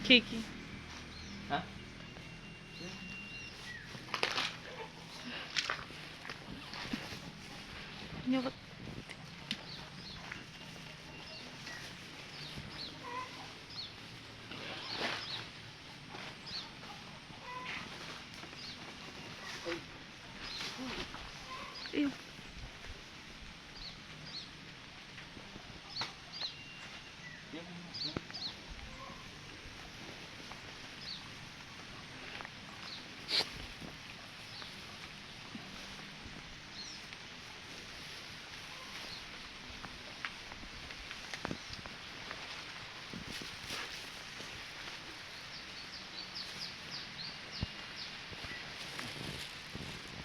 Kiki. Hah? Nyokot. Iyo.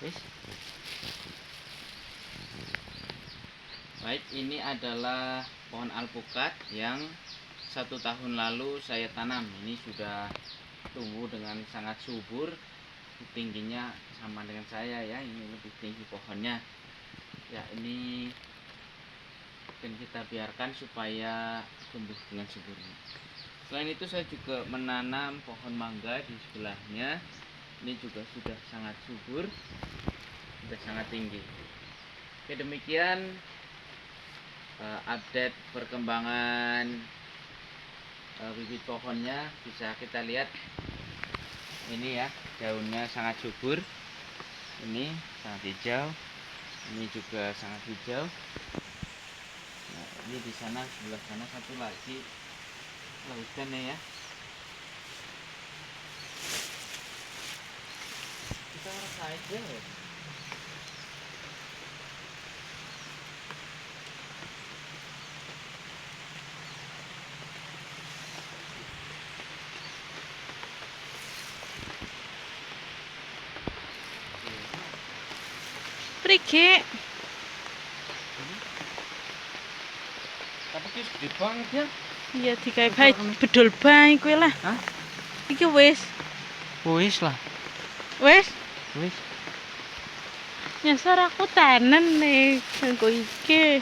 Wis. Baik, ini adalah pohon alpukat yang 1 tahun lalu saya tanam. Ini sudah tumbuh dengan sangat subur. Tingginya sama dengan saya ya, ini lebih tinggi pohonnya. Ya, ini akan kita biarkan supaya tumbuh dengan subur. Selain itu saya juga menanam pohon mangga di sebelahnya. Ini juga sudah sangat subur, sudah sangat tinggi. Oke, demikian update perkembangan bibit pohonnya. Bisa kita lihat ini ya, daunnya sangat subur, ini sangat hijau, ini juga sangat hijau. Nah, ini di sana, sebelah sana satu lagi lautan ya. Kita rasa aja ya. Priki. Tapi itu gede banget ya. Iya digawe bae bedol bae kowe lah. Hah? Iki wis. Wis lah. Wis. Wis. Nyasar aku tenen nih kanggo iki.